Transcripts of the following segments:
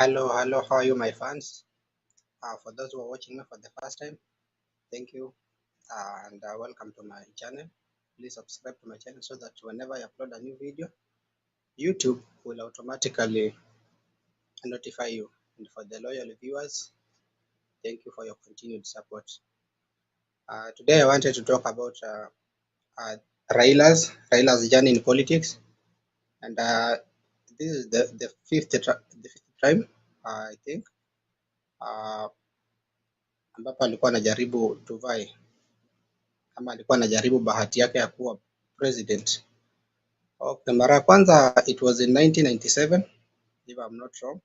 Hello, how are you, my fans? For those who are watching me for the first time, thank you and welcome to my channel. Please subscribe to my channel so that whenever I upload a new video, YouTube will automatically notify you. And for the loyal viewers, thank you for your continued support. Today, I wanted to talk about uh, Raila's journey in politics, and this is the fifth time, I think, uh, ambapo alikuwa anajaribu tuvai ama alikuwa anajaribu bahati yake ya kuwa president. Okay, mara ya kwanza it was in 1997 if I'm not wrong.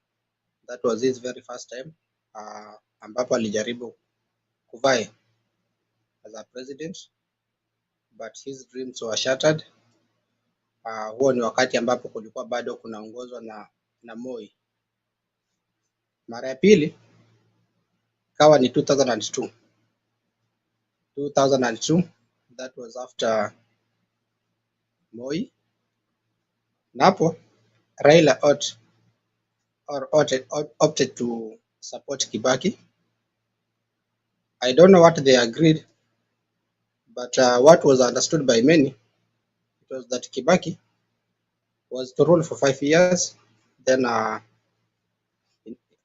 That was his very first time ambapo alijaribu kuvai as a president but his dreams were shattered. Huo ni wakati ambapo kulikuwa bado kunaongozwa na Moi. Mara ya pili ikawa ni 2002. 2002, that was after Moi. Na hapo Raila opted to support Kibaki. I don't know what they agreed, but what was understood by many, it was that Kibaki was to rule for 5 years. Then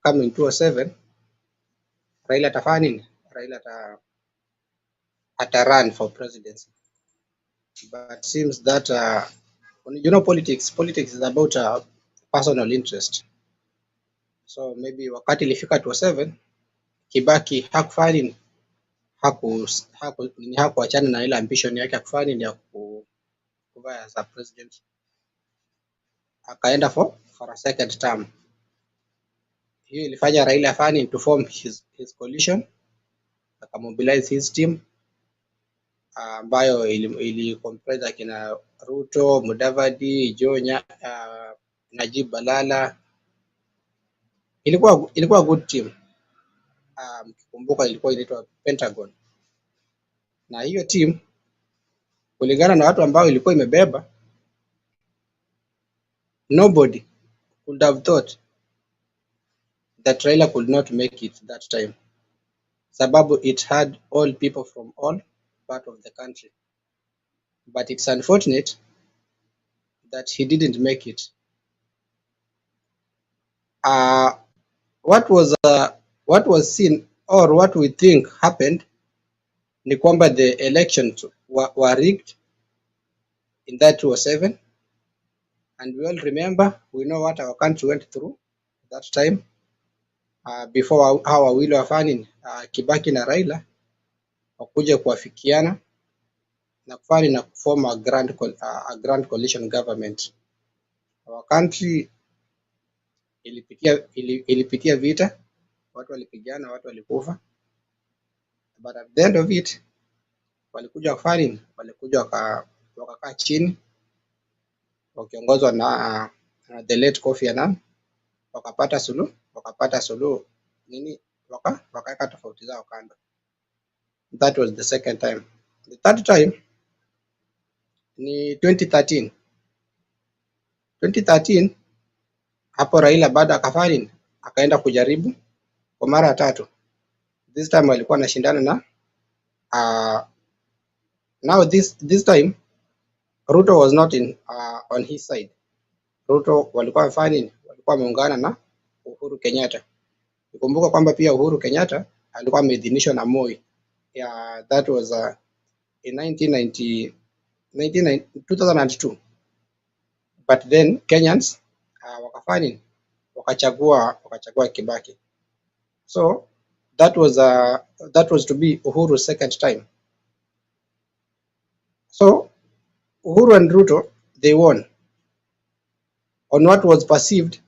come in 2007, Raila atafanya nini? Raila ata run for presidency. But seems that politics is about personal interest. So maybe wakati ilifika 2007, Kibaki hakufanya nini? Hakuachana na ile ambition yake ya kufanya nini ya kuvaa as a president. Akaenda for a second term. Hiyo ilifanya Raila afanye to form his coalition, akamobilize his team ambayo ili comprise akina Ruto, Mudavadi, Jonya, Najib Balala. Ilikuwa good team. Mkikumbuka ilikuwa inaitwa Pentagon. Na hiyo team kulingana na watu ambao ilikuwa imebeba, nobody could have thought that Raila could not make it that time. Sababu it had all people from all part of the country. But it's unfortunate that he didn't make it. What was seen or what we think happened ni kwamba the elections were rigged in that 2007, and we all remember, we know what our country went through that time. Before hawa wawili wafanya Kibaki na Raila wakuja kuafikiana na kufanya na form a grand coalition government. Our country ilipitia vita, watu walipigana, watu walikufa, but at the end of it walikuja kufanya nini? Walikuja wakakaa chini wakiongozwa na the late Kofi Annan, wakapata suluhu nini, wakaweka tofauti zao kando. That was the second time. The third time ni 2013. 2013 hapo Raila baada akafanya nini? Akaenda kujaribu kwa mara ya tatu. This time alikuwa anashindana na now this time Ruto was not on his side. Ruto walikuwa wamefanya nini? Walikuwa wameungana na Uhuru Kenyatta. Nikumbuka kwamba pia Uhuru Kenyatta alikuwa ameidhinishwa na Moi. Yeah, that was in 2002. But then Kenyans wakafanya nini? Wakachagua Kibaki. So that was to be Uhuru's second time. So Uhuru and Ruto, they won on what was perceived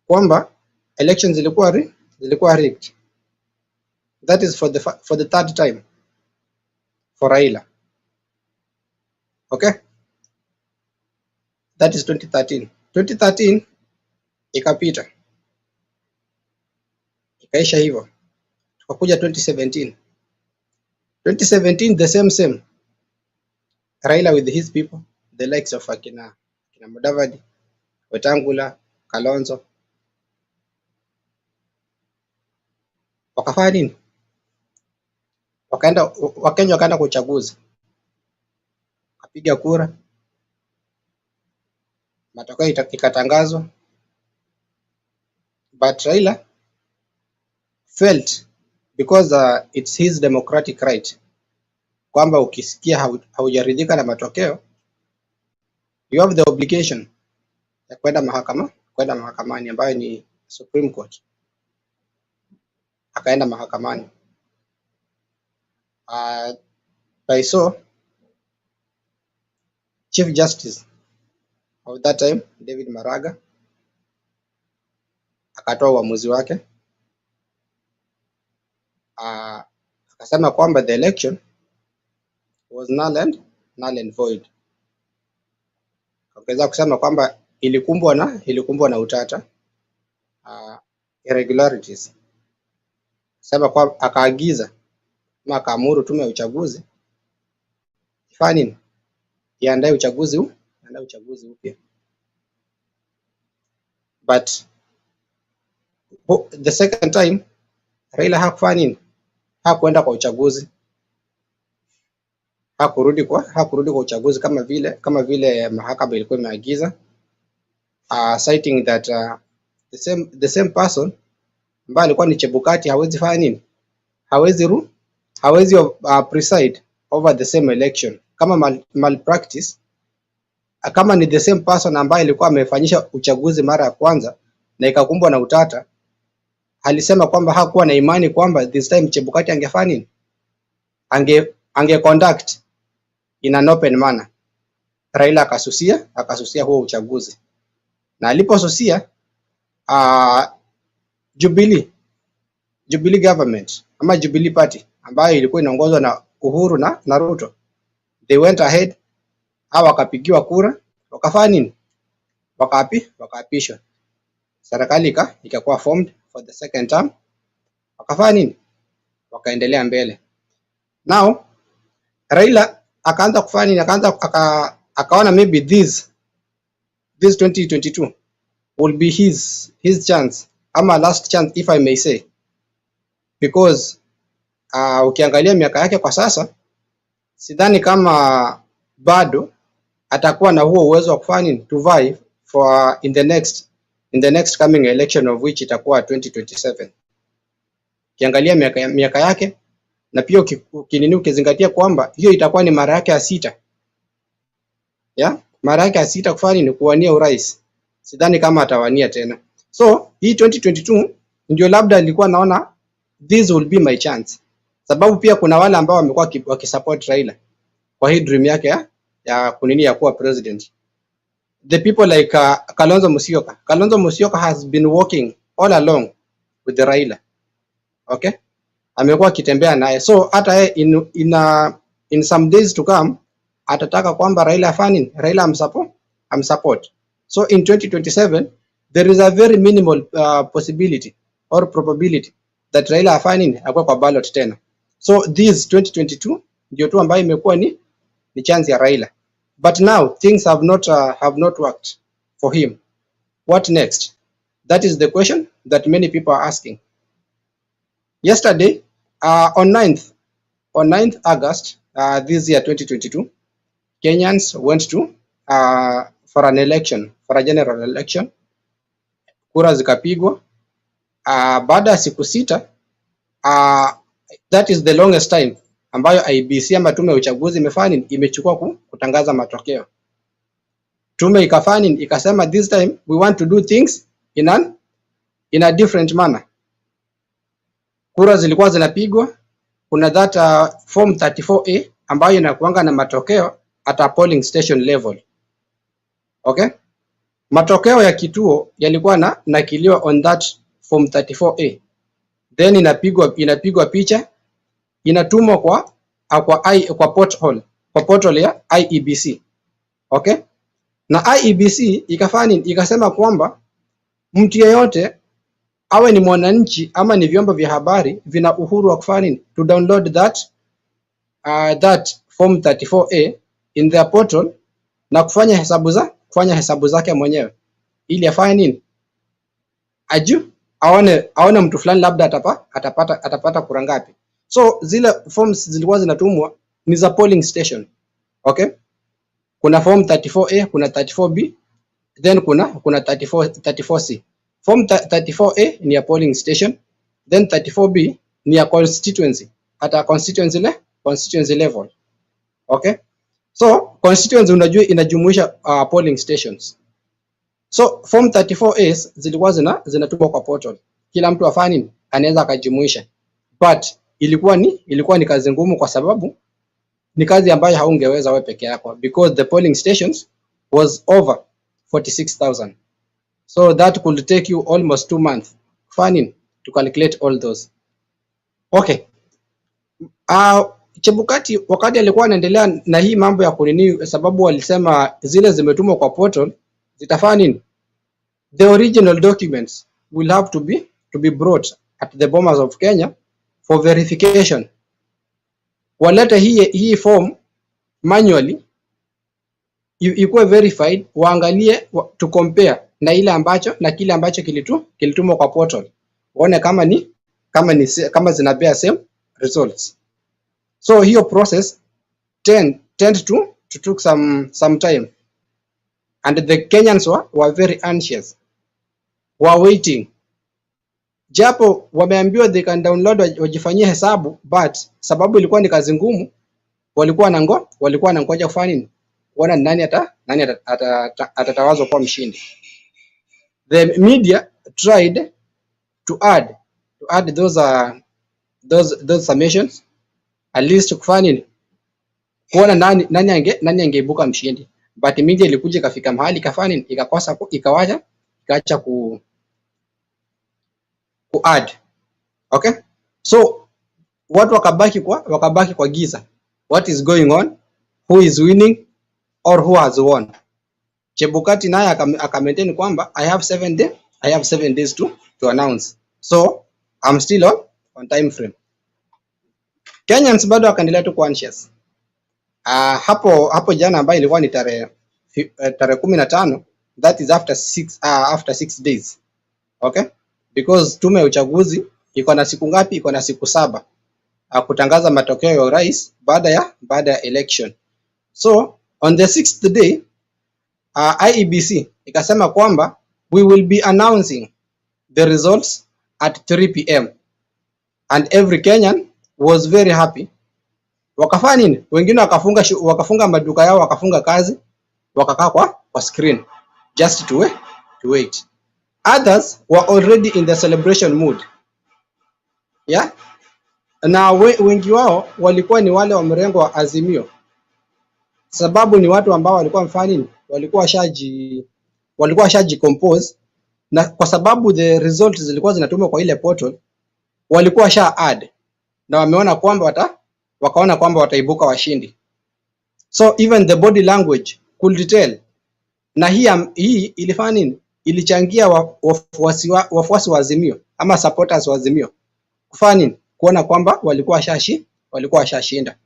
kwamba elections zilikuwa rigged. That is for the third time for Raila. Okay, that is 2013. 2013 ikapita, ikaisha hivyo, tukakuja 2017. 2017 the same Raila with his people, the likes of akina Mudavadi, Wetangula, Kalonzo, wakafanya nini? Wakenya wakaenda kwa uchaguzi, wakapiga kura, matokeo ikatangazwa, but Raila felt because it's his democratic right kwamba ukisikia haujaridhika na matokeo, you have the obligation ya kwenda mahakamani ambayo ni Supreme Court. Akaenda mahakamani. By so Chief Justice of that time David Maraga akatoa uamuzi wake, akasema kwamba the election was null and void. Akaweza kusema kwamba ilikumbwa na utata, irregularities. Sema kwa akaagiza na akaamuru tume ya uchaguzi ifanye nini? Iandae uchaguzi upya. But the second time Raila hakufanya nini? Hakuenda kwa uchaguzi. Hakurudi kwa uchaguzi kama vile mahakama ilikuwa imeagiza, citing that the same person ambaye alikuwa ni Chebukati hawezi fanya nini? Hawezi preside over the same election kama malpractice. Kama ni the same person ambaye alikuwa amefanyisha uchaguzi mara ya kwanza na ikakumbwa na utata, alisema kwamba hakuwa na imani kwamba this time Chebukati angefanya nini? Ange conduct in an open manner. Raila akasusia huo uchaguzi, na aliposusia Jubilee government ama Jubilee party ambayo ilikuwa inaongozwa na Uhuru na Ruto, they went ahead, wakapigiwa kura, wakafanya nini? Wakaapishwa. Serikali ikakuwa formed for the second term, wakafanya nini? Wakaendelea mbele. Now Raila akaanza kufanya nini? Akaona maybe this 2022 will be his chance ama last chance if I may say, because ukiangalia miaka yake kwa sasa, sidhani kama bado atakuwa na huo uwezo wa kufanya nini, to vie for in the next coming election of which itakuwa 2027. Ukiangalia miaka yake, na pia ukizingatia kwamba hiyo itakuwa ni mara yake ya sita, mara yake ya sita kufanya ni kuwania urais. Sidhani kama atawania tena. So hii 2022 ndio labda alikuwa naona this will be my chance, sababu pia kuna wale ambao wamekuwa wakisupport Raila kwa hii dream yake ya kuwa president. The people like Kalonzo Musyoka has been working all along with the Raila. Okay? Amekuwa akitembea naye. So hata in some days to come atataka kwamba Raila afanye, Raila amsupport. So in 2027 there is a very minimal possibility or probability that Raila afanye akwe kwa ballot tena. So this 2022 ndio tu ambayo imekuwa ni chance ya Raila. But now things have not worked for him. What next? That is the question that many people are asking. Yesterday, on 9th August this year 2022, Kenyans went to for a general election. Kura zikapigwa. Baada ya siku sita, that is the longest time ambayo IEBC ama tume ya uchaguzi imechukua kutangaza matokeo. Tume ikasema this time we want to do things in a different manner. Kura zilikuwa zinapigwa, kuna that form 34A ambayo inakuanga na matokeo at a polling station level. Okay? Matokeo ya kituo yalikuwa nakiliwa on that form 34A. Then inapigwa picha, inatumwa kwa portal ya IEBC. Okay? Na IEBC ikasema kwamba mtu yeyote awe ni mwananchi ama ni vyombo vya habari vina uhuru wa kufanya to download that form 34A in their portal na kufanya hesabu zake mwenyewe ili afanye nini, aone mtu fulani labda atapata kura ngapi. So zile forms zilikuwa zinatumwa ni za polling station. Okay? Kuna form 34A, kuna 34B, then kuna 34C. Form 34A ni ya polling station, then 34B ni ya constituency, hata constituency level. Okay? So constituency unajua inajumuisha polling stations. So form 34A zilikuwa zinatumwa kwa portal. Kila mtu afanye anaweza akajumuisha. But ilikuwa ni kazi ngumu, kwa sababu ni kazi ambayo haungeweza wewe peke yako, because the polling stations was over 46,000. So that could take you almost 2 months finding to calculate all those. Okay. Chebukati wakati alikuwa anaendelea na hii mambo ya kunini, sababu walisema zile zimetumwa kwa portal zitafanya nini? The original documents will have to be brought at the Bomas of Kenya for verification. Walete hii form manually ikuwe verified, waangalie to compare na ile ambacho na kile ambacho kilitumwa kwa portal, waone kama zinapea same results. So hiyo process tend to took some time, and the Kenyans were very anxious, were waiting, japo wameambiwa they can download wajifanyie hesabu, but sababu ilikuwa ni kazi ngumu, walikuwa na ngoja kufanya nini, kuona nani atatawazwa kuwa mshindi. The media tried to add those summations, at least kufanya nini, kuona nani angeibuka mshindi, but media ilikuja ikafika mahali ikafanya nini, ikaacha ku add. Okay, so watu wakabaki kwa giza, what is going on, who is winning or who has won. Chebukati naye akamaintain kwamba I have 7 days to announce, so I'm still on time frame. Kenyans bado wakaendelea tu kuwa anxious. Hapo jana ambayo ilikuwa ni tarehe 15, that is after 6 days. Okay, because tume ya uchaguzi iko na siku ngapi? Iko na siku 7 kutangaza matokeo ya urais baada ya election. So on the 6th day IEBC ikasema kwamba we will be announcing the results at 3 p.m. and every Kenyan was very happy. Wakafanya nini? Wengine wakafunga maduka yao, wakafunga kazi, wakakaa kwa screen just to wait. Others were already in the celebration mood. Yeah? Na wengi wao walikuwa ni wale wa mrengo wa Azimio, sababu ni watu ambao walikuwa mfanya nini, walikuwa shaji compose, na kwa sababu the results zilikuwa zinatumwa kwa ile portal, walikuwa sha add na wameona kwamba wakaona kwamba wataibuka washindi. So even the body language could tell. Na hii ilifanya nini? Ilichangia wafuasi wa Azimio ama supporters wa Azimio kufanya nini? Kuona kwamba walikuwa washashinda.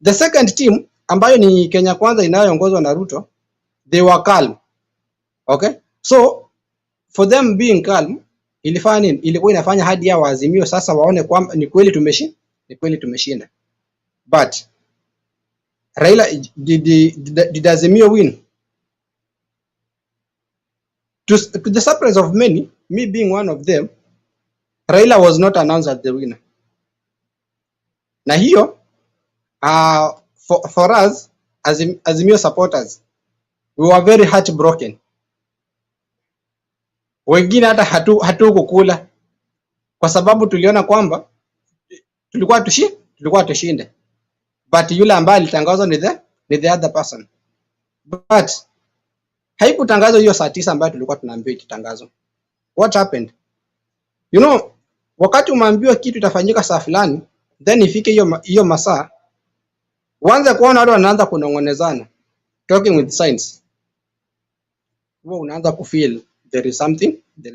The second team ambayo ni Kenya Kwanza inayoongozwa na Ruto, they were calm. Okay? So for them being calm, ilifanya nini? Ilikuwa inafanya hadi ya Azimio sasa waone kwamba ni kweli tumeshinda. But Raila, did Azimio win? To the surprise of many, me being one of them, Raila was not announced as the winner. Na hiyo for us Azimio supporters, we were very heartbroken. Wengine hata hatukukula kwa sababu tuliona kwamba tulikuwa tushinde, but yule ambaye alitangazwa ni the other person. But haikutangazwa hiyo saa 9 ambayo tulikuwa tunaambiwa itangazwa. What happened? You know, wakati umeambiwa kitu itafanyika saa fulani, then ifike hiyo masaa, uanze kuona watu wanaanza kunongonezana, talking with signs, wewe unaanza kufeel there is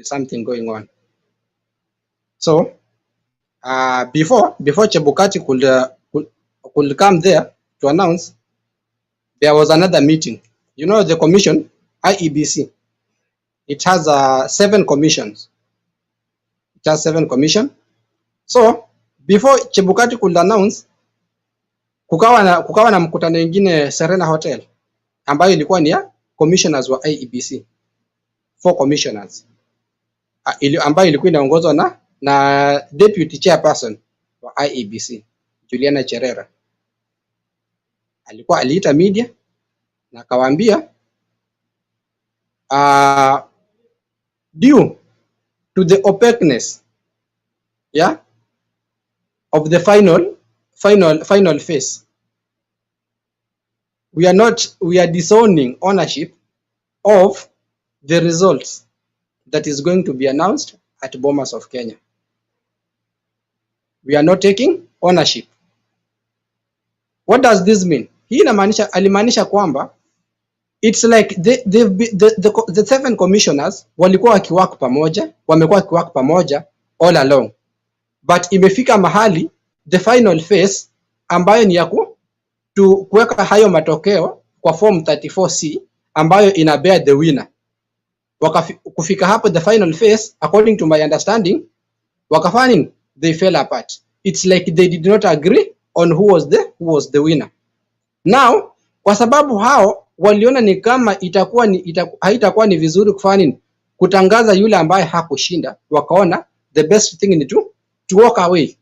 something going on. So before Chebukati could come there to announce, there was another meeting. You know, the commission IEBC, it has 7 commissions. just 7 commission. So before Chebukati could announce, kukawa na mkutano mwingine Serena Hotel ambayo ilikuwa ni ya commissioners wa IEBC, 4 commissioners, ambayo ilikuwa inaongozwa na deputy chairperson wa IEBC Juliana Cherera. Aliita media na akawaambia due to the opaqueness, yeah, of the final phase, we are disowning ownership of the results that is going to be announced at Bomas of Kenya. We are not taking ownership. What does this mean? Hii alimaanisha kwamba it's like the 7 commissioners walikuwa wakiwork pamoja, wamekuwa wakiwork pamoja all along, but imefika mahali the final phase ambayo ni ya kuweka hayo matokeo kwa form 34C ambayo ina bear the winner. Kufika hapo the final phase, according to my understanding, wakafanya they fell apart. It's like they did not agree on who was the winner. Now kwa sababu hao waliona ni kama haitakuwa ni vizuri kufanya kutangaza yule ambaye hakushinda, wakaona the best thing ni to walk away,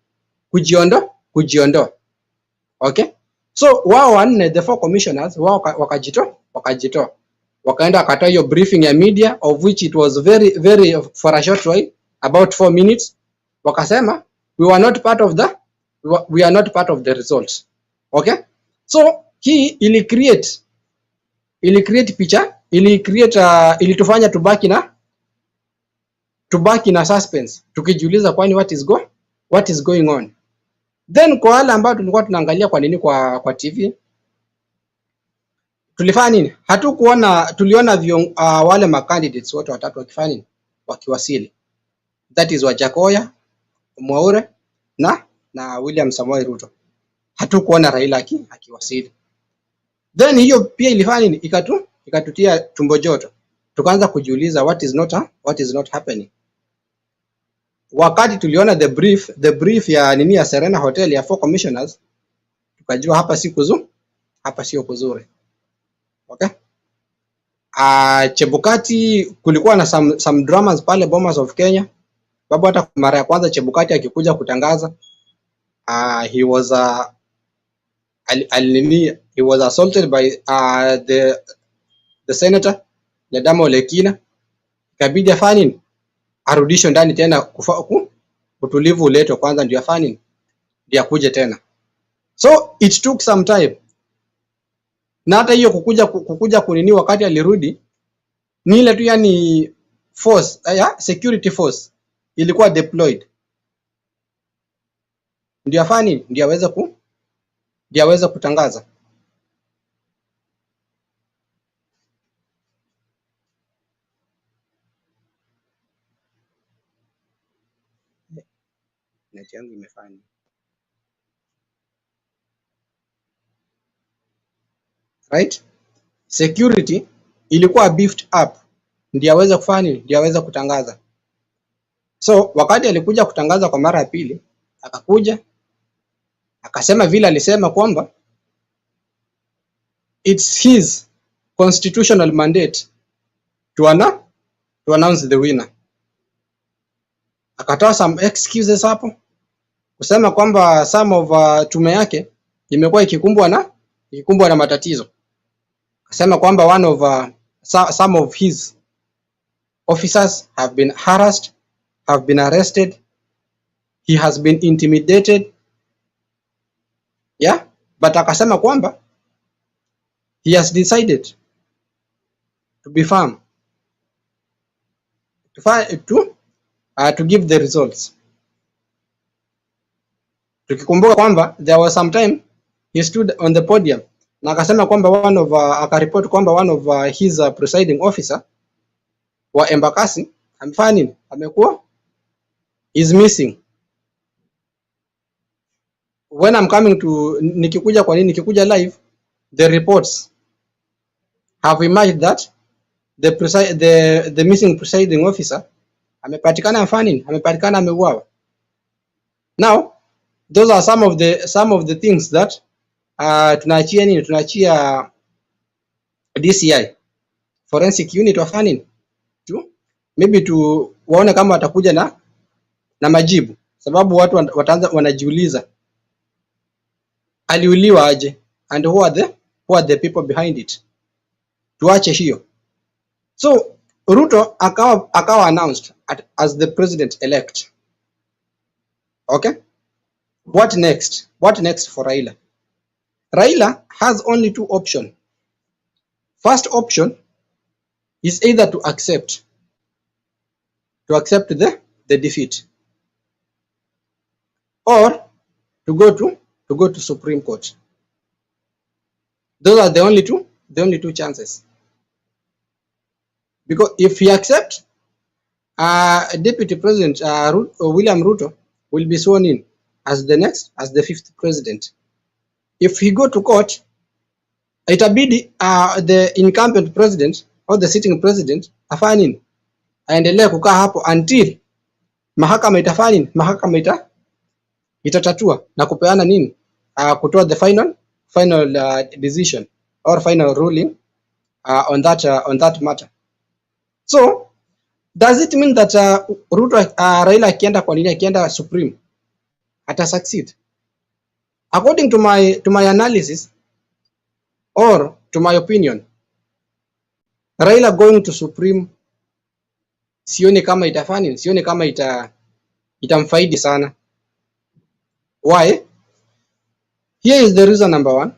kujiondoa. Okay, so wao wanne, the 4 commissioners, wao wakajitoa, wakaenda akatoa hiyo briefing ya media, of which it was very for a short while, about 4 minutes. Wakasema we are not part of the results. Okay, so hii ili create picha, ilitufanya tubaki na suspense, tukijiuliza kwani what is going on. Then kwa wale ambao tulikuwa tunaangalia kwa nini kwa TV, tulifanya nini? Tuliona wale candidates wote watatu wakifanya wakiwasili, that is Wajakoya, Mwaure na William Samoei Ruto. Hatukuona Raila akiwasili. Then hiyo pia ilifanya nini? Ikatutia tumbo joto, tukaanza kujiuliza what is not happening. Wakati tuliona the brief ya nini ya Serena Hotel ya 4 commissioners, tukajua hapa sio kuzuri. Okay, Chebukati, kulikuwa na some dramas pale Bomas of Kenya. Babu, hata mara ya kwanza Chebukati akikuja kutangaza, he was assaulted by the senator Ledamo Lekina. Kabidi afanye arudishwe ndani tena, utulivu uletwe kwanza ndio afanye ndio akuje tena. So it took some time, na hata hiyo kukuja kunini, wakati alirudi ni ile tu, yani force, security force ilikuwa deployed ndio afanye ndio aweze kutangaza. Net yangu imefanya right, security ilikuwa beefed up ndio aweze kutangaza. So wakati alikuja kutangaza kwa mara ya pili, akakuja akasema vile alisema kwamba it's his constitutional mandate to announce the winner. Akatoa some excuses hapo kusema kwamba some of tume yake imekuwa ikikumbwa na matatizo. Akasema kwamba some of his officers have been harassed, have been arrested, he has been intimidated, yeah, but akasema kwamba he has decided to be firm to give the results. Tukikumbuka kwamba there was some time he stood on the podium na akasema kwamba akaripoti kwamba one of his presiding officer wa Embakasi amekuwa is missing. When I'm coming to nikikuja live, the reports have emerged that the missing presiding officer Amepatikana amefanya nini? Amepatikana ameuawa. Now those are some of the things that tunaachia nini? Tunaachia DCI forensic unit wafanya nini? Maybe waone kama watakuja na majibu, sababu watu wataanza wanajiuliza aliuliwa aje and who are the people behind it. Tuache hiyo. So Ruto akawa announced as the president elect. Okay? What next? What next for Raila? Raila has only two options. First option is either to accept the defeat, or to go to Supreme Court. Those are the only two chances. Because if he accepts, Deputy President William Ruto will be sworn in as the fifth president. If he go to court, itabidi the incumbent president or the sitting president afanye nini? Aendelee kukaa hapo until mahakama itafanya nini? Mahakama itatatua na kupeana nini? Kutoa the final decision or final ruling on that matter. So does it mean that Raila akienda Supreme ata succeed? According to my analysis or to my opinion, Raila going to Supreme sioni kama itafanya, sioni kama itamfaidi sana. Why? Here is the reason number one.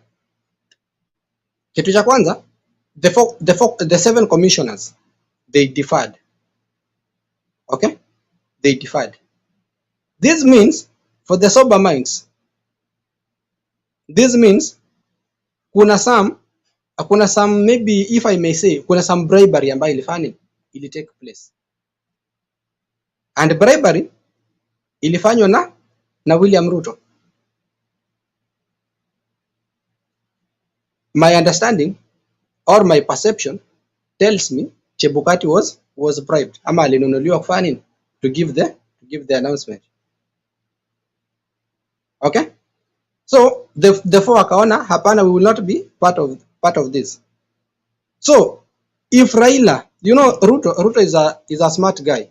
Kitu cha kwanza, the 7 commissioners, they deferred. Okay? They deferred. This means, for the sober minds, this means kuna some maybe, if I may say, kuna some bribery ambayo ili take place. And bribery ilifanywa na William Ruto. My understanding or my perception tells me Chebukati was bribed, ama alinunuliwa kufanya nini? To give the announcement. Okay? So the four akaona hapana, we will not be part of this. So if Raila, you know, Ruto is a smart guy.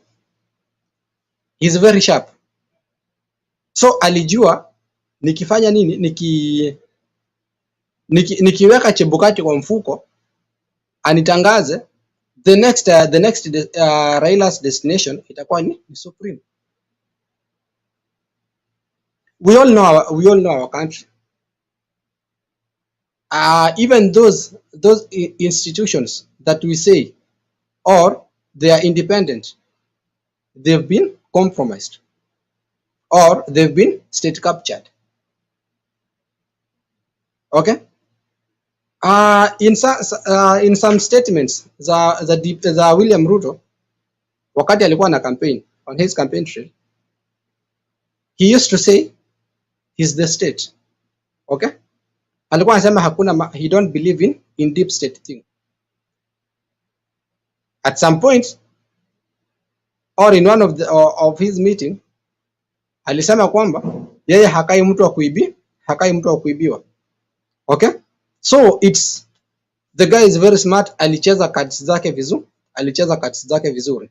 He's very sharp. So alijua nikifanya nini, nikiweka Chebukati kwa mfuko anitangaze, the next Raila's destination itakuwa ni Supreme. We all know our country. Even those institutions that we say or they are independent, they've been compromised or they've been state captured. Okay? In some statements za William Ruto wakati alikuwa na campaign, on his campaign trail, he used to say he's the state. Okay? Alikuwa anasema he don't believe in deep state thing. At some point or in one of his meeting alisema kwamba yeye hakai mtu wa kuibiwa. Okay? So it's the guy is very smart, alicheza cards zake vizuri.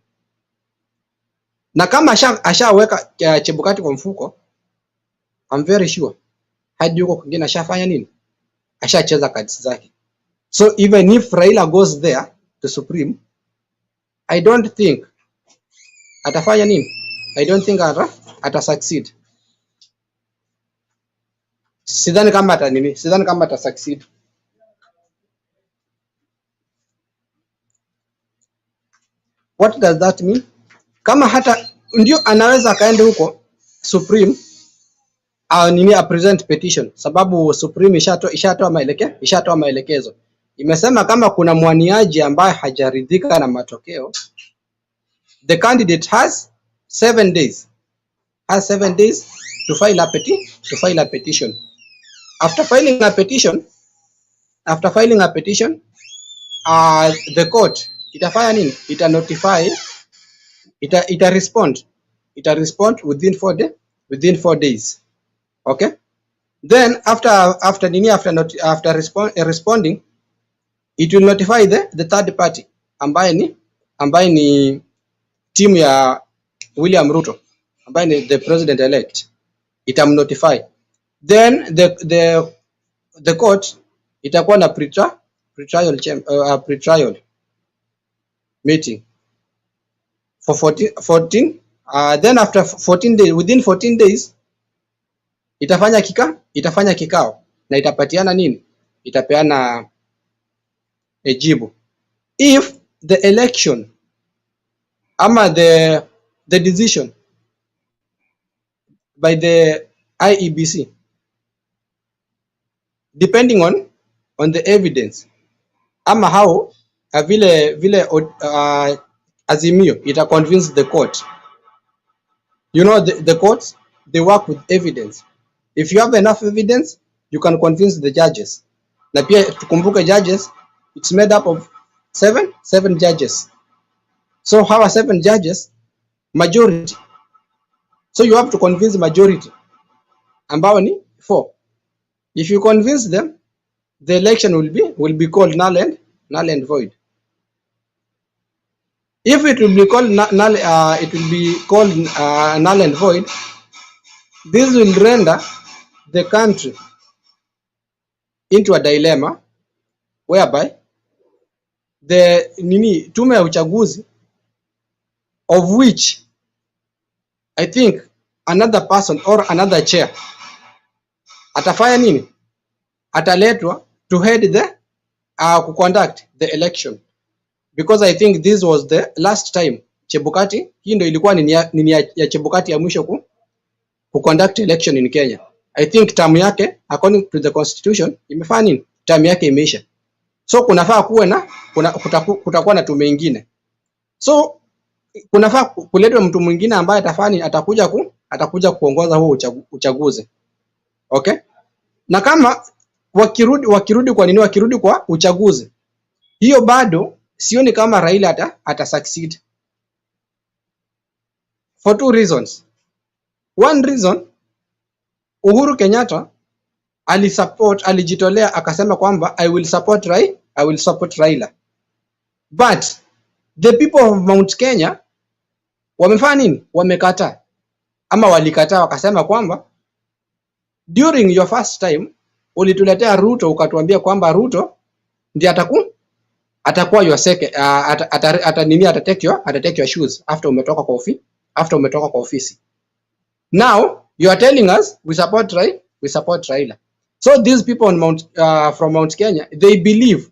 Na kama ashaweka Chebukati kwa mfuko, I'm very sure hadi yuko kwingine ashafanya nini? Ashacheza cards zake. So even if Raila goes there to Supreme, I don't think atafanya nini? I don't think ata succeed. Sidhani kama ata succeed. What does that mean? Kama hata ndio anaweza akaenda huko Supreme a present petition, sababu Supreme ishatoa maelekezo. Imesema kama kuna mwaniaji ambaye hajaridhika na matokeo, the candidate has 7 days to file a petition. After filing a petition, the court itafanya nini? Ita notify ita respond within 4 days. Okay, then after responding, it will notify the third party ambaye ni timu ya William Ruto ambaye ni the president elect. Itamnotify, then the court itakuwa na pre-trial meeting for 14 then after 14 days, within 14 days itafanya kikao na itapatiana nini, itapeana jibu. If the election ama the decision by the IEBC, depending on the evidence ama how vile Azimio ita convince the court. You know, the courts, they work with evidence. If you have enough evidence, you can convince the judges. Na pia tukumbuke judges, it's made up of seven judges. So hawa 7 judges, majority. So you have to convince majority ambao ni 4. If you convince them, the election will be called null and void. If it will be called null and void, this will render the country into a dilemma whereby the tume ya uchaguzi, of which I think another person or another chair atafanya nini, ataletwa to head the to conduct the election, because I think this was the last time Chebukati, hii ndio ilikuwa nini ya Chebukati ya mwisho ku conduct election in Kenya. I think term yake according to the constitution imefanya nini, term yake imeisha. So kunafaa kuwe kutakuwa na tume nyingine. So kunafaa kuletwa mtu mwingine ambaye atakuja kuongoza huo uchaguzi. Okay? Na kama wakirudi kwa nini, wakirudi kwa uchaguzi, hiyo bado sioni kama Raila ata succeed for 2 reasons. One reason, Uhuru Kenyatta alijitolea akasema kwamba I will support Raila. But the people of Mount Kenya wamefanya nini? Wamekataa ama walikataa, wakasema kwamba during your first time ulituletea Ruto, ukatuambia kwamba Ruto ndiye atakuwa your second, take your shoes after umetoka kwa ofisi. Now you are telling us we support Raila. So these people on from Mount Kenya, they believe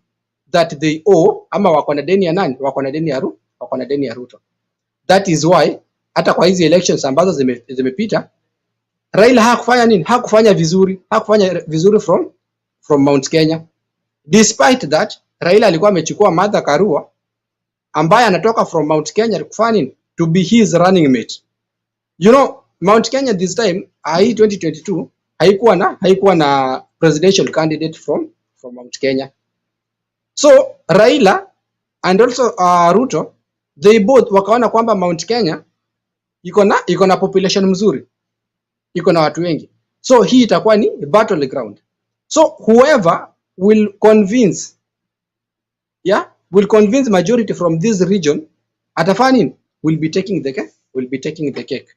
that they owe ama wako na deni ya nani? Wako na deni ya Ruto. That is why hata kwa hizi elections ambazo zimepita, Raila hakufanya nini? Hakufanya vizuri from Mount Kenya. Despite that, Raila alikuwa amechukua Martha Karua ambaye anatoka from Mount Kenya kufanya nini? To be his running mate. You know, Mount Kenya this time, hii 2022, haikuwa na presidential candidate from Mount Kenya. So Raila and also Ruto, they both wakaona kwamba Mount Kenya iko na population mzuri, iko na watu wengi. So hii itakuwa ni battleground. So whoever will convince majority from this region atafanya nini? Will be taking the cake.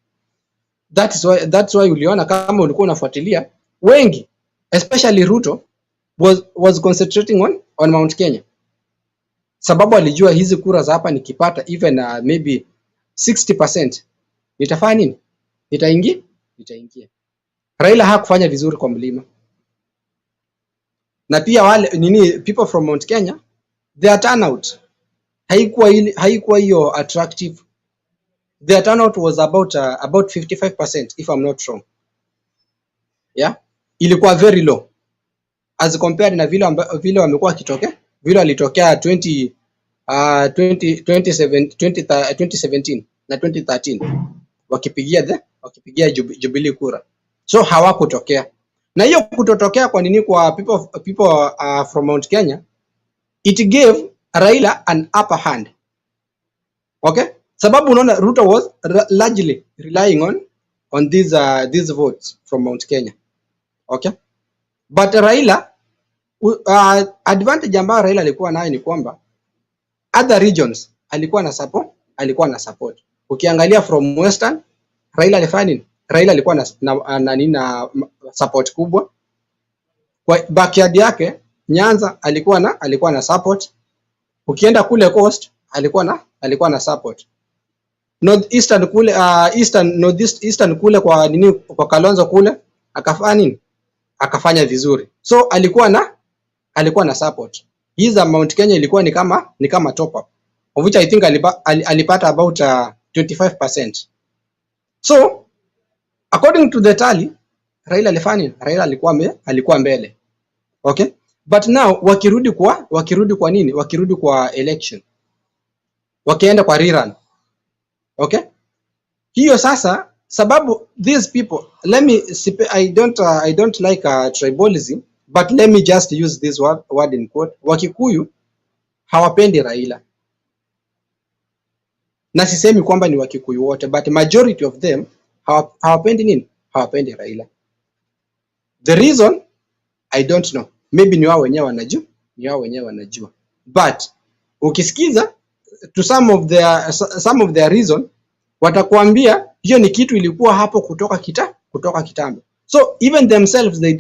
That's why uliona kama ulikuwa unafuatilia, wengi especially Ruto was concentrating on Mount Kenya, sababu alijua hizi kura za hapa nikipata even maybe 60% nitafanya nini? Nitaingia. Raila hakufanya vizuri kwa mlima, na pia wale people from Mount Kenya, their turnout haikuwa hiyo attractive. Their turnout was about 55% if I'm not wrong. Yeah, ilikuwa very low as compared na vile wamekuwa kitokea, vile walitokea 2017 na 2013 wakipigia Jubilee kura. So hawakutokea. Na hiyo kutotokea kwa nini kwa people from Mount Kenya, it gave Raila an upper hand. Okay? Sababu unaona Ruto was largely relying on these votes from Mount Kenya. Okay? But Raila, advantage ambayo Raila alikuwa nayo ni kwamba other regions alikuwa na support. Ukiangalia from Western, Raila alifanya nini? Raila alikuwa na support kubwa. Kwa backyard yake Nyanza alikuwa na support. Ukienda kule Coast alikuwa na support. Northeastern kule northeastern kule kwa Kalonzo kule akafanya nini? Akafanya vizuri. So alikuwa na support. Hii za Mount Kenya ilikuwa ni kama top up, of which I think alipata about 25%. So according to the tally, Raila alifanya, Raila alikuwa mbele. Okay? But now wakirudi kwa nini? Wakirudi kwa election. Wakienda kwa rerun. Okay? Hiyo sasa sababu these people, I don't like tribalism, but let me just use this word in quote. Wakikuyu hawapendi Raila. Na sisemi kwamba ni Wakikuyu wote, but majority of them hawapendi nini? Hawapendi Raila. The reason I don't know. Maybe ni wao wenyewe wanajua. But ukisikiza to some of their reason, watakwambia hiyo ni kitu ilikuwa hapo kutoka kitambo. So even themselves they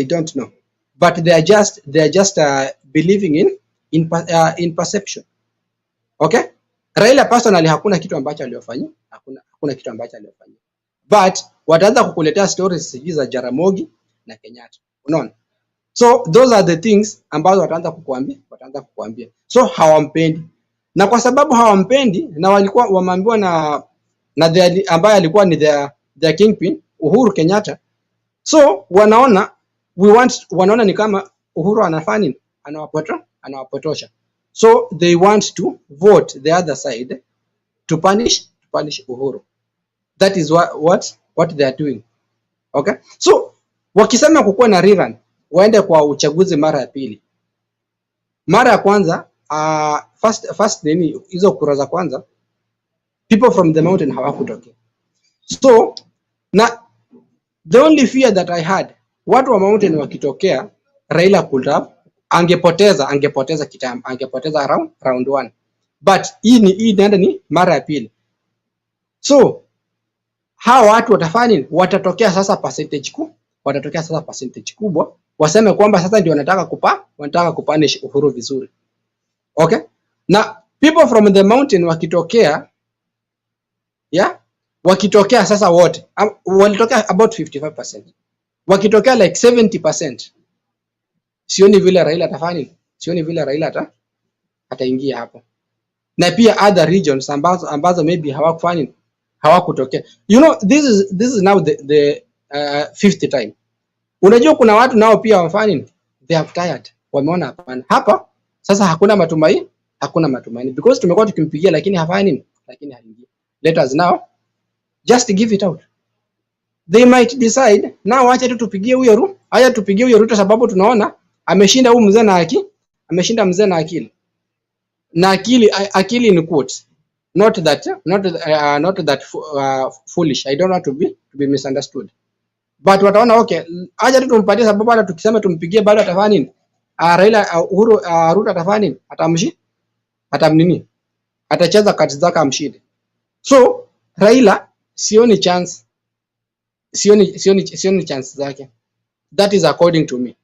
don't know, but they are just believing in perception. Okay? Raila personally hakuna kitu ambacho aliyofanya, hakuna kitu ambacho aliyofanya, but wataanza kukuletea stories siji za Jaramogi na Kenyatta. Unaona? So those are the things ambazo wataanza kukuambia. So hawampendi, na kwa sababu hawampendi na walikuwa wameambiwa na ambaye alikuwa ni their kingpin Uhuru Kenyatta. So wanaona ni kama Uhuru anafanya anawapotosha. So they want to vote the other side to punish Uhuru. That is what they are doing. Okay? So wakisema kukuwa na rerun, waende kwa uchaguzi mara ya pili. Mara ya kwanza first nini hizo kura za kwanza, people from the mountain hawakutokea. So na the only fear that I had, watu wa mountain wakitokea, Raila could have angepoteza kitambo, angepoteza round 1. But hii nenda ni mara ya pili. So hawa watu watafanya, watatokea sasa percentage kubwa, waseme kwamba sasa ndio wanataka kupunish Uhuru vizuri. Okay? Na people from the mountain wakitokea sasa wote walitokea about 55%. Wakitokea like 70%, sioni vile Raila ataingia hapo. Na pia other regions ambazo maybe hawakutokea. You know, this is now the 50th time. Unajua kuna watu nao pia wafanya, they have tired. Wameona hapana, hapa sasa hakuna matumaini because tumekuwa tukimpigia lakini hafanyi, lakini haingii. Let us now just give it out. They might decide now, acha tupigie huyo Ruto sababu tunaona ameshinda huyu mzee na akili. Na akili in quotes, not that foolish. I don't want to be misunderstood. But wataona okay, acha tumpatie sababu hata tukisema tumpigie bado atafanya nini? Raila Uhuru Ruto atafanya nini? Atamnini? Atacheza kati zake amshinde. So Raila sioni chance zake. That is according to me.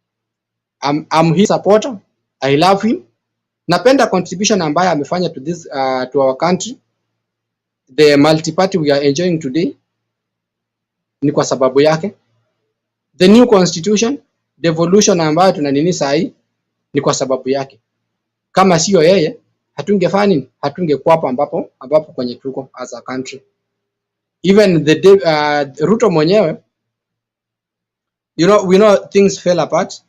I'm his supporter. I love him. Napenda contribution ambayo amefanya to our country. The multi-party we are enjoying today ni kwa sababu yake. The new constitution, devolution ambayo tunanini sahi ni kwa sababu yake. Kama sio yeye, hatungekuwa hapa ambapo kwenye tuko as a country. Even Ruto mwenyewe, we know things fell apart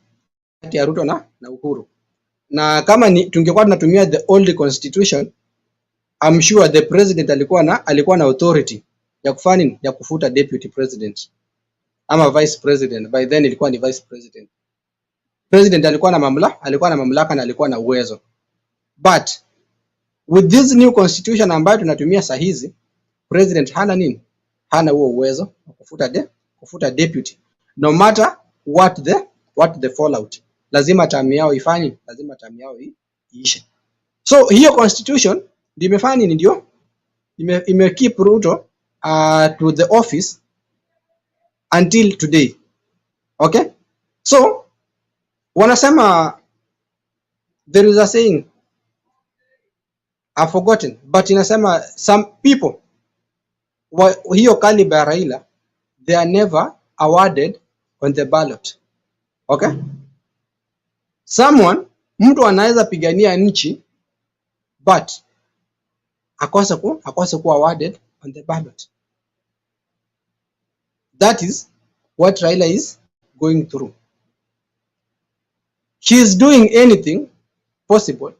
kati ya Ruto na Uhuru. Na kama tungekuwa tunatumia the old constitution, I'm sure the president alikuwa na authority ya kufanya ya kufuta deputy president ama vice president. By then ilikuwa ni vice president. President alikuwa na mamlaka na alikuwa na uwezo. But with this new constitution ambayo tunatumia saa hizi, president hana nini? Hana huo uwezo wa kufuta deputy, no matter what the fallout. Lazima term yao ifanye, lazima term yao iishe. So hiyo constitution ndio imefanya nini? Ndio ime keep Ruto to the office until today. Okay, so wanasema, there is a saying I've forgotten, but inasema some people hiyo caliber Raila, they are never awarded on the ballot. Okay, mtu anaweza pigania nchi but akose kuwa awarded on the ballot. That is what Raila is going through. He is doing anything possible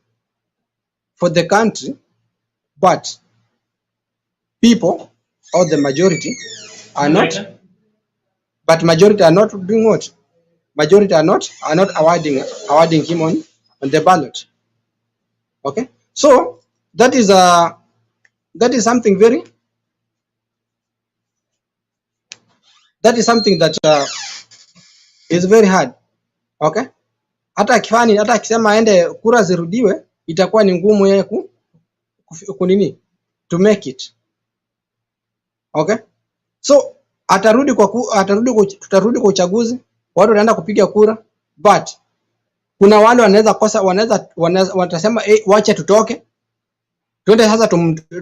for the country, but people, or the majority, are not. But majority are not doing what? Majority are not awarding him on the ballot. Okay, so that is something very. That is something that is very hard. Okay, hata akisema aende kura zirudiwe, itakuwa ni ngumu yeye kunini to make it. Okay, so tutarudi kwa uchaguzi, watu wanaenda kupiga kura, but kuna wale watasema wacha tutoke, twende sasa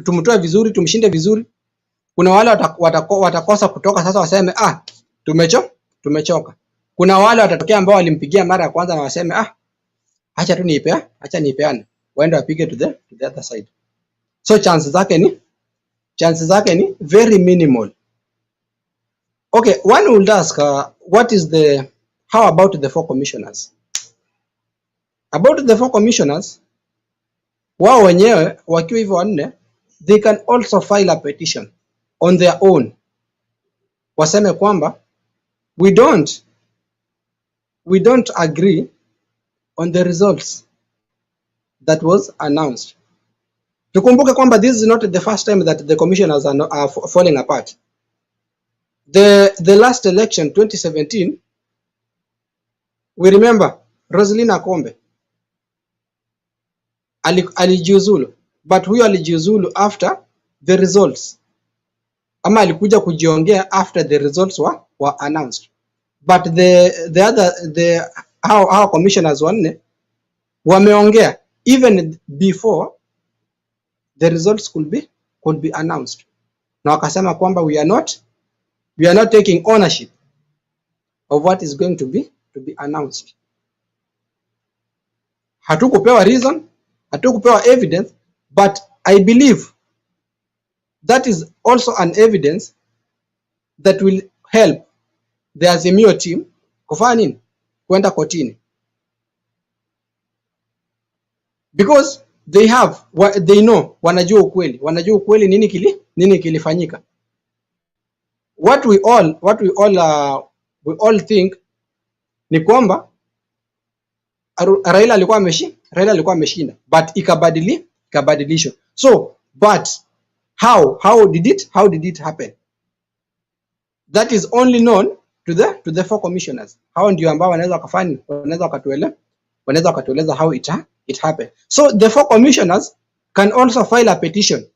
tumtoe vizuri, tumshinde vizuri. Kuna wale watakosa kutoka sasa, waseme tumechoka. Kuna wale watatokea ambao walimpigia mara ya kwanza na waseme acha nipeane, waende wapige to the other side. So chances zake ni very minimal. Okay, one will ask how about the 4 commissioners? About the 4 commissioners, wao wenyewe wakiwa hivyo wanne, they can also file a petition on their own. Waseme kwamba we don't agree on the results that was announced. Tukumbuke kwamba this is not the first time that the commissioners are falling apart. The last election 2017, we remember Roselina Kombe alijiuzulu, but huyo alijiuzulu after the results, ama alikuja kujiongea after the results were announced. But how commissioners wanne wameongea even before the results could be announced, na wakasema kwamba we are not taking ownership of what is going to be announced. Hatukupewa reason, hatukupewa evidence, but I believe that is also an evidence that will help the Azimio team kufanya nini? Kwenda kotini, because they know, wanajua ukweli nini kilifanyika. What we all think ni kwamba Raila alikuwa ameshinda, but ikabadilishwa. So but how did it happen? That is only known to the 4 commissioners. Hao ndio ambao wanaweza wakatueleza how it happened. So the 4 commissioners can also file a petition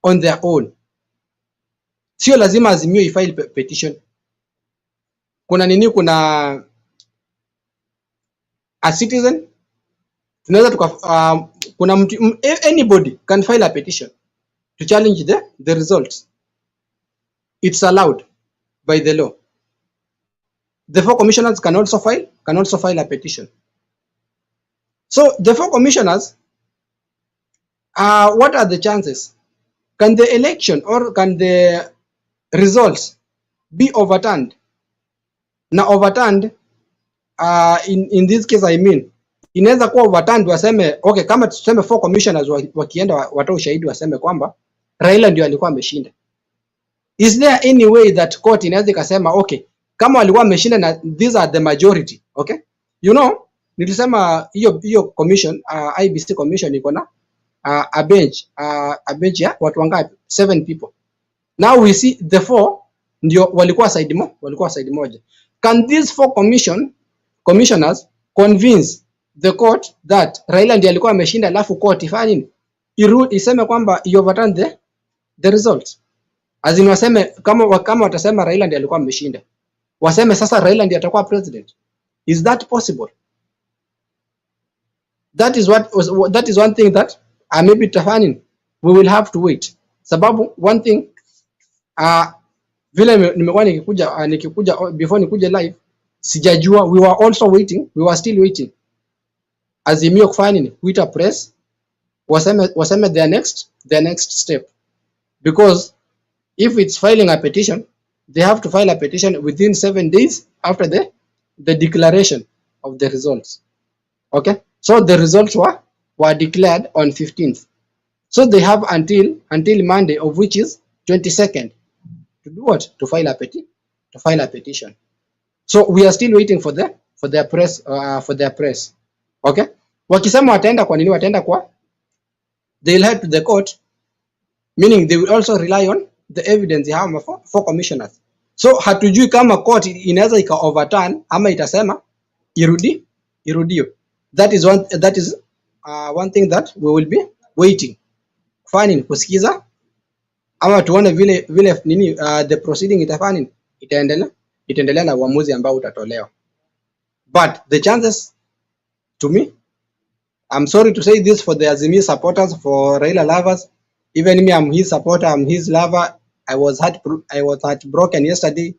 on their own. Sio lazima Azimio ifile petition. Kuna a citizen, tunaweza kuna anybody can file a petition to challenge the results. It's allowed by the law. The 4 commissioners can also file a petition. So the 4 commissioners, what are the chances? Can the election or can the results be overturned? Na overturned, in this case I mean, inaweza kuwa overturned, waseme okay, kama tuseme 4 commissioners wakienda watoa ushahidi waseme kwamba Raila ndio alikuwa ameshinda. Is there any way that court inaweza ikasema okay, kama walikuwa ameshinda na these are the majority, okay? You know, nilisema hiyo commission, IBC commission iko na a bench ya watu wangapi? 7 people. Now we see the 4 ndio walikuwa side moja. Can these 4 commissioners convince the court that Raila ndiye alikuwa ameshinda, alafu court ifanye iseme kwamba you overturn the result? As in waseme kama watasema Raila ndiye alikuwa ameshinda, waseme sasa Raila ndiye atakuwa president. Is that possible? That is one thing that maybe tafani we will have to wait. Sababu one thing vile nimekuwa nikikuja before nikuja live, sijajua, we were still waiting Azimio kufanya nini, kuita press waseme their next step, because if it's filing a petition, they have to file a petition within 7 days after the declaration of the results. Okay, so the results were declared on 15th, so they have until Monday, of which is 22nd, to do what? To file a petition. So we are still waiting for their press. Okay, wakisema wataenda kwa nini, wataenda kwa, they'll head to the court, meaning they will also rely on the evidence ya hao 4 commissioners. So hatujui kama court inaweza ika overturn ama itasema irudio. That is one thing that we will be waiting kufanya, kusikiza ama tuone vile nini the proceeding itafanya, itaendelea na uamuzi ambao utatolewa. But the chances, to me, I'm sorry to say this for the Azimio supporters, for Raila lovers, even me, I'm his supporter, I'm his lover. I was heartbroken yesterday.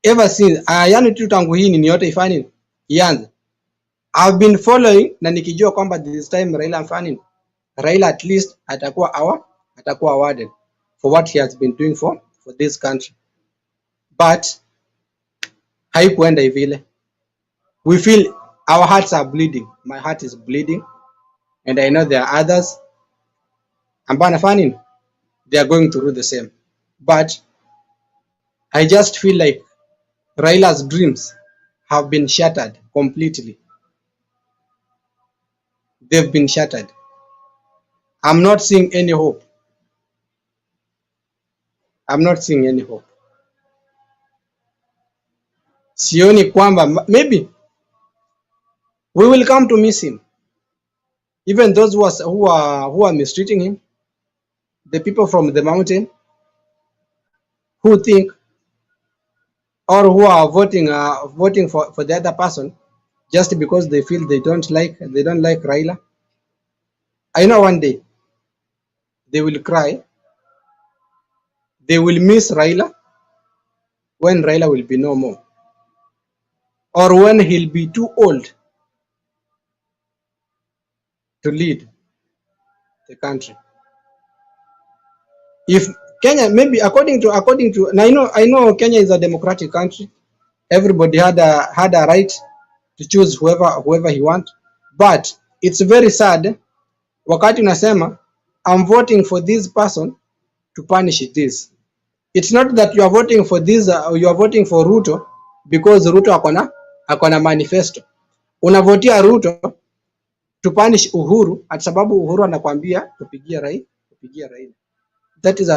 Ever since yani tu tangu hii ni yote ifanye ianze, I've been following na nikijua kwamba this time Raila at least atakuwa awarded for what he has been doing for this country. But haikuenda hivile. We feel our hearts are bleeding. My heart is bleeding, and I know there are others ambao nafanya they are going through the same. But I just feel like Raila's dreams have been shattered completely. They've been shattered. I'm not seeing any hope. Sioni kwamba maybe we will come to miss him. Even those who are mistreating him, the people from the mountain who think or who are voting for the other person just because they feel they don't like Raila. I know one day they will cry. They will miss Raila when Raila will be no more, or when he'll be too old to lead the country. If Kenya, maybe according to, and I know Kenya is a democratic country. Everybody had a right to choose whoever he want, but it's very sad wakati unasema I'm voting for this person to punish this. It's not that you are voting for this, you are voting for Ruto because Ruto akona manifesto. Unavotia Ruto to punish Uhuru at sababu Uhuru anakuambia tupigie Raila. That is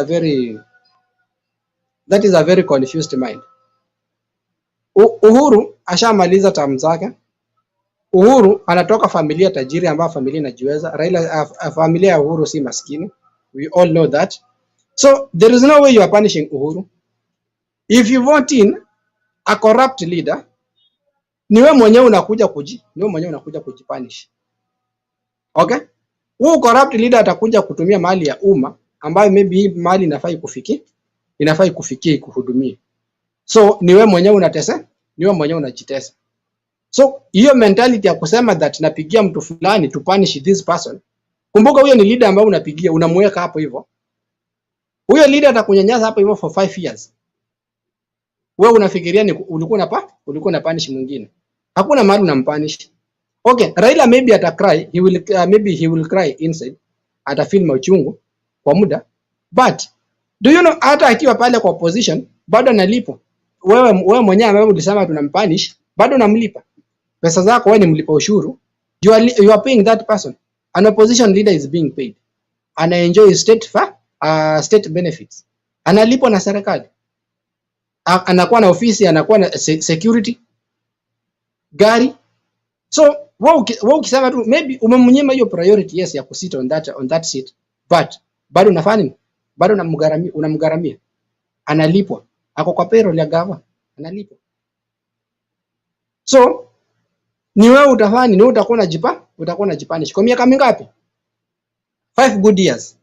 a very confused mind. Uhuru ashamaliza term zake. Uhuru anatoka familia tajiri ambayo familia inajiweza. Raila, familia ya Uhuru si maskini. We all know that. So there is no way you are punishing Uhuru. If you vote in a corrupt leader, niwe mwenyewe unakuja kujipunish. Okay? Huyu corrupt leader atakuja kutumia mali ya umma ambayo maybe hii mali inafai kufikia kuhudumia. So niwe mwenyewe unatesa, niwe mwenyewe unajitesa. So hiyo mentality ya kusema that napigia mtu fulani to punish this person. Kumbuka huyo ni leader ambaye unapigia, unamweka hapo hivyo. Huyo leader atakunyanyasa hapo hivyo for 5 years. Wewe unafikiria ni ulikuwa na punish mwingine. Hakuna mahali unampunish. Okay, Raila maybe atacry, maybe he will cry inside. Atafeel mauchungu kwa muda. But do you know, hata akiwa pale kwa opposition bado analipo. Wewe mwenyewe ambaye ulisema tunampunish, bado unamlipa. Pesa zako wewe ni mlipa ushuru. You are paying that person. An opposition leader is being paid, ana enjoy state benefits, analipwa na serikali, anakuwa na ofisi, anakuwa na security, gari. So wewe ukisema tu maybe umemnyima hiyo priority, yes, ya kusit on that seat, but bado unafanya nini? Bado unamgaramia, analipwa, ako kwa payroll ya gava, analipwa. So ni wewe utafanya nini? Utakuwa unajipanish kwa miaka mingapi? 5 good years.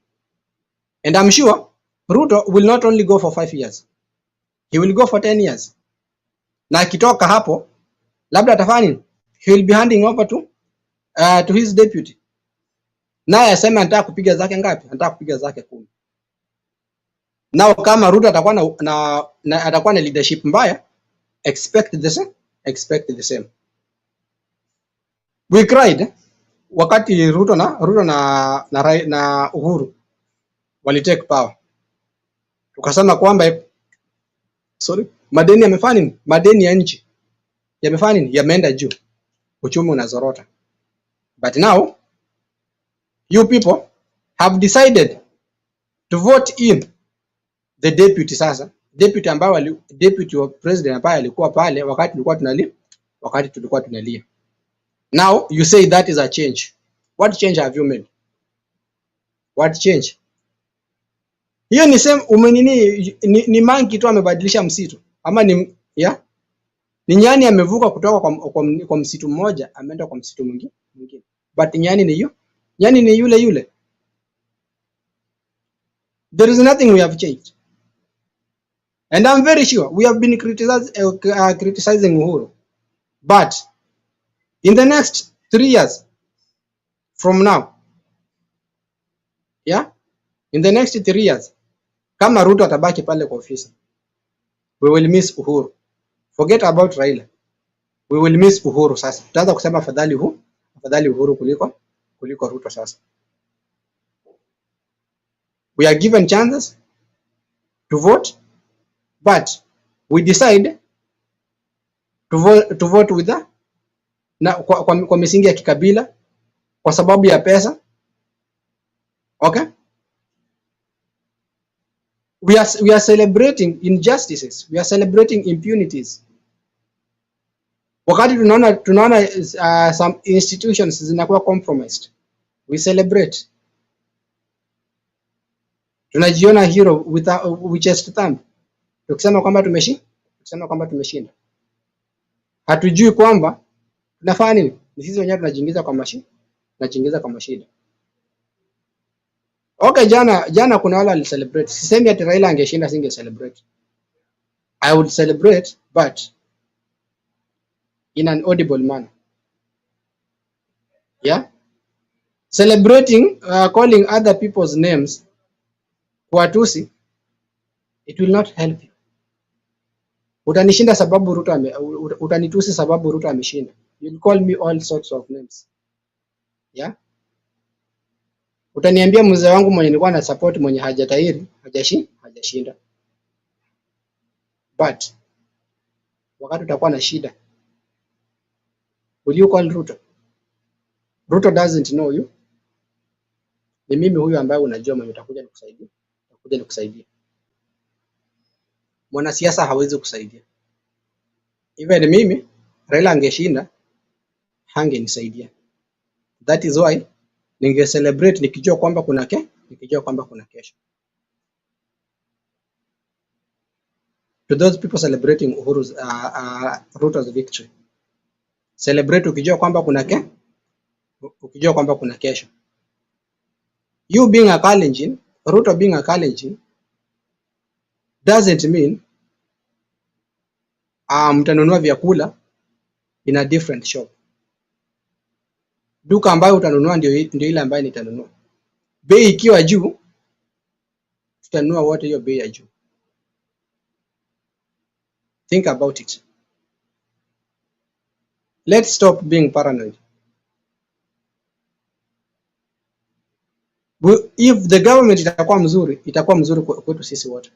And I'm sure Ruto will not only go for 5 years, he will go for 10 years. Na akitoka hapo labda atafanya nini? He will be handing over to his deputy, naye asema anataka kupiga zake ngapi? Anataka kupiga zake 10. Nao kama Ruto atakuwa na leadership mbaya, expect the same. We cried wakati Ruto na Uhuru wali take power, tukasema kwamba madeni yamefanya nini? Madeni ya nchi yamefanya nini? Yameenda juu, uchumi unazorota. But now you people have decided to vote in the deputy. Sasa deputy wa president ambaye alikuwa pale wakati tulikuwa tunalia. Now you say that is a change. What change have you made? What change? Hiyo ni same ni monkey tu amebadilisha msitu, ama ni nyani amevuka kutoka kwa msitu mmoja ameenda kwa msitu mwingine. But nyani ni hiyo, nyani ni yule. There is nothing we have changed. And I'm very sure we have been criticizing Uhuru. But in the next 3 years from now, in the next 3 years, kama Ruto atabaki pale kwa ofisi, we will miss Uhuru. Forget about Raila. We will miss Uhuru sasa. Tutaanza kusema afadhali Uhuru kuliko Ruto sasa. We are given chances to vote, but we decide to vote with kwa misingi ya kikabila, kwa sababu ya pesa. Okay? We are celebrating injustices. We are celebrating impunities. Wakati tunaona some institutions zinakuwa compromised, we celebrate. Tunajiona hero with chest thumb, tukisema kwamba tumeshinda. Hatujui kwamba tunafanya nini? Ni sisi wenyewe tunajiingiza kwa mashida. Okay, jana kuna wale celebrate. Sisemi ati Raila angeshinda singe celebrate. I would celebrate, but in an audible manner. Celebrating, calling other people's names kuwatusi, it will not help you. Utanishinda sababu utanitusi sababu Ruto ameshinda. You'll call me all sorts of names. Utaniambia mzee wangu mwenye nilikuwa na support mwenye hajashinda. But wakati utakuwa na shida, will you call Ruto? Ruto doesn't know you. Ni mimi huyu ambaye unajua mwenye utakuja nikusaidia. Mwanasiasa hawezi kusaidia. Even mimi Raila angeshinda hangenisaidia. That is why ninge celebrate nikijua kwamba kuna kesho. To those people celebrating Ruto's victory, celebrate ukijua kwamba kuna kesho. You being a Kalenjin, Ruto being a Kalenjin, doesn't mean mtanunua vyakula in a different shop. Duka ambayo utanunua ndio ile ambayo nitanunua. Bei ikiwa juu, tutanunua wote hiyo bei ya juu. Think about it. Let's stop being paranoid. If the government itakuwa mzuri kwetu sisi wote.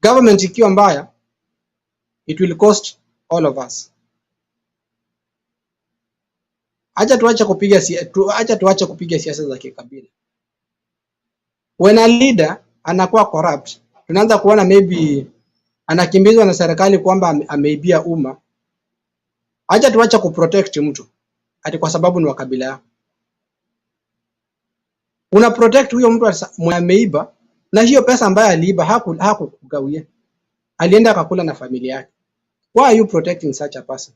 Government ikiwa mbaya, it will cost all of us. Acha tuache kupiga siasa za kikabila. When a leader anakuwa corrupt, tunaanza kuona maybe anakimbizwa na serikali kwamba ameibia umma. Acha tuache kuprotect mtu ati kwa sababu ni wa kabila yako. Una protect huyo mtu ameiba, na hiyo pesa ambayo aliiba hakukugawia. Alienda akakula na familia yake. Why are you protecting such a person?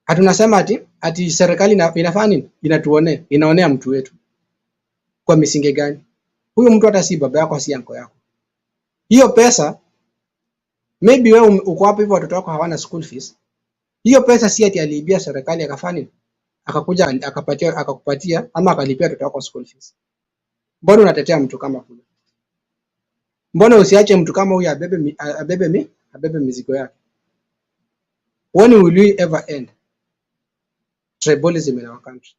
Hatunasema ati serikali inafanya nini? Inaonea mtu wetu. Kwa misingi gani? Huyo mtu hata si baba yako, si yanko yako. Hiyo pesa maybe wewe uko hapo hivyo, watoto wako hawana school fees. Hiyo pesa si ati aliibia serikali akafanya nini? Akakuja akakupatia ama akalipia watoto wako school fees. Mbona unatetea mtu kama huyo? Mbona usiache mtu kama huyo abebe mizigo yake? When will we ever end tribalism in our country?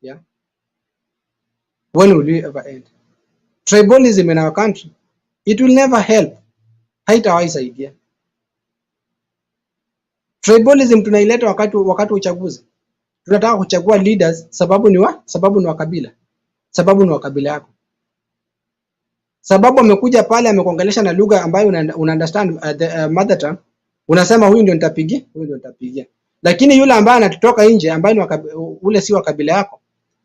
Yeah. When will we ever end tribalism in our country? It will never help. Haitawahi saidia. Tribalism tunaileta wakati uchaguzi. Tunataka kuchagua leaders sababu ni wa kabila. Sababu ni wa kabila yako. Sababu amekuja pale amekuongelesha na lugha ambayo una understand the mother tongue, unasema huyu ndio nitapigia. Lakini yule ambaye anatoka nje ambaye ni ule si wa kabila yako,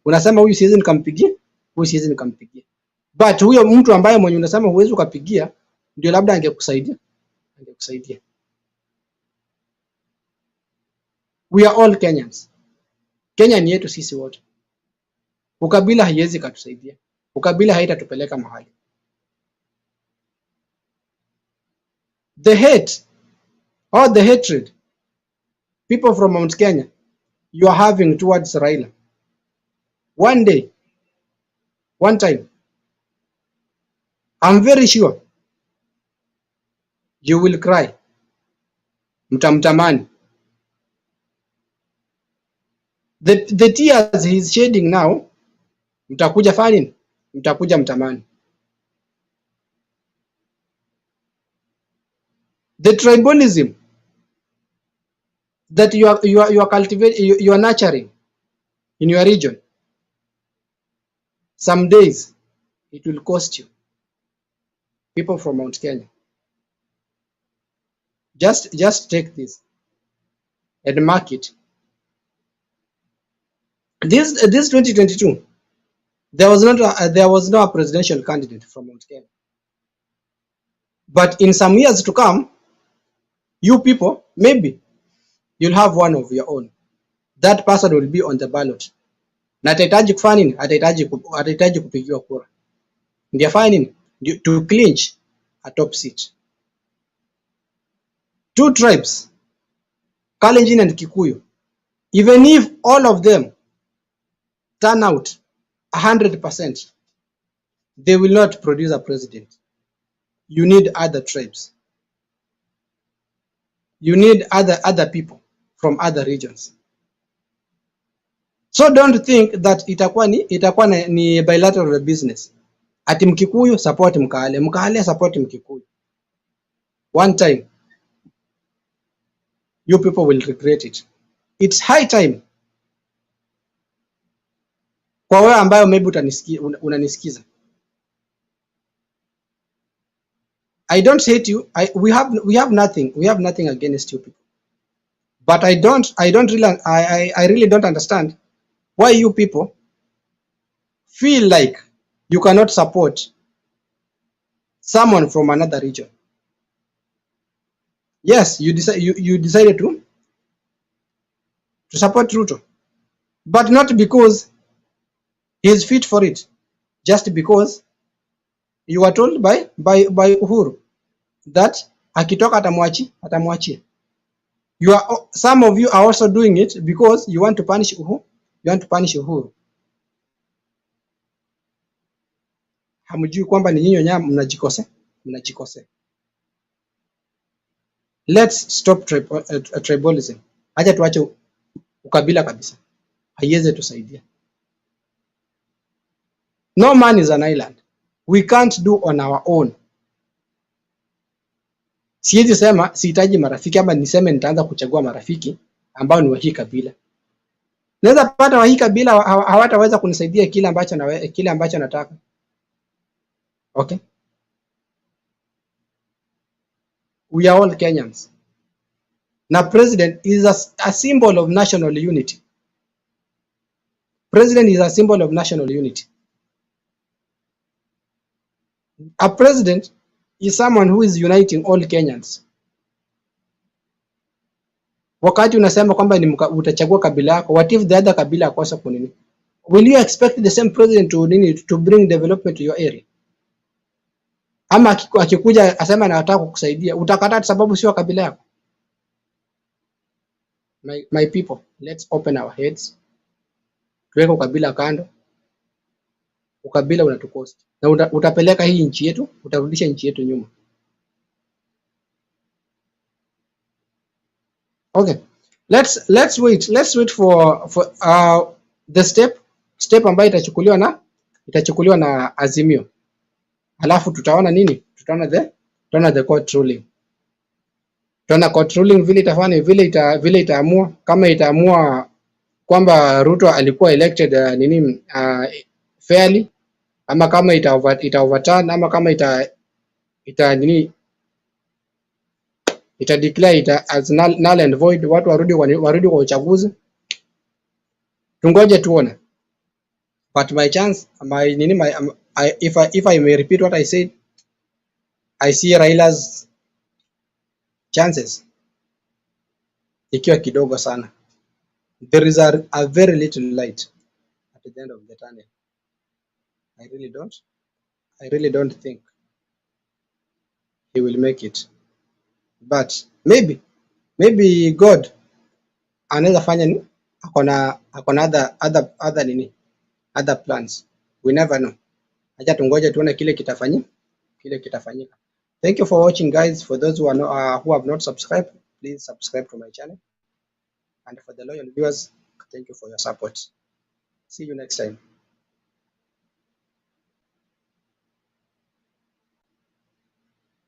unasema huyu siwezi nikampigia. But huyo mtu ambaye mwenye unasema huwezi ukapigia ndio labda angekusaidia. We are all Kenyans. Kenya ni yetu sisi wote. Ukabila haiwezi katusaidia. Ukabila haitatupeleka mahali. The hate or the hatred people from Mount Kenya you are having towards Raila, one day, one time, I'm very sure you will cry. Mtamtamani. The tears he is shedding now, mtakuja fani, mtakuja mtamani. The tribalism that you are cultivating, you are nurturing in your region, some days it will cost you. People from Mount Kenya, just take this and mark it. This 2022, there was no presidential candidate from Mount Kenya. But in some years to come, you people, maybe you'll have one of your own. That person will be on the ballot. Na atahitaji kufanya nini? Atahitaji kupigiwa kura. Ndio fanya nini? To clinch a top seat. Two tribes, Kalenjin and Kikuyu, even if all of them turn out 100%, they will not produce a president. You need other tribes. You need other people from other regions. So don't think that itakuwa ni bilateral business. Ati Mkikuyu support Mkale, Mkale support Mkikuyu. One time, you people will regret it. It's high time. Kwa wewe ambayo maybe unanisikiza. I don't hate you. We have nothing against you people. But I really don't understand why you people feel like you cannot support someone from another region. Yes, you decided to support Ruto, but not because he is fit for it, just because you were told by Uhuru that akitoka atamwachia. Some of you are also doing it because you want to punish Uhuru. Hamjui kwamba ni nyinyi wenyewe mnajikosea. Let's stop tribalism. Acha tuache ukabila kabisa. Haiwezi tusaidia. No man is an island. We can't do on our own. Siwezi sema sihitaji marafiki ama niseme nitaanza kuchagua marafiki ambao ni wa hii kabila. Naweza pata wa hii kabila hawataweza kunisaidia kile ambacho nataka. Okay? We are all Kenyans. Na president is a symbol of national unity. President is a symbol of national unity. A president is someone who is uniting all Kenyans. Wakati unasema kwamba utachagua kabila yako, what if the other kabila akosa kunini? Will you expect the same president to bring development to your area? Ama akikuja asema anataka kukusaidia, utakataa sababu sio kabila yako? My people, let's open our heads. Tuweke ukabila kando. Ukabila unatukosti. Na utapeleka hii nchi yetu, utarudisha nchi yetu nyuma. Okay. Let's wait for the step ambayo itachukuliwa na Azimio. Halafu tutaona nini? Tutaona the court ruling. Tutaona court ruling vile itafanya, vile itaamua, kama itaamua kwamba Ruto alikuwa elected fairly, ama kama ita overturn, ama kama ita declare as null and void, watu warudi kwa uchaguzi. Tungoje tuone. But my chance, if I may repeat what I said, I see Raila's chances ikiwa kidogo sana. There is a very little light at the end of the tunnel. I really don't think he will make it. But maybe God anaweza fanya akona other plans. We never know. Acha tungoje tuone kile kitafanyika. Thank you for watching, guys. For those who have not subscribed, please subscribe to my channel. And for the loyal viewers, thank you for your support. See you next time.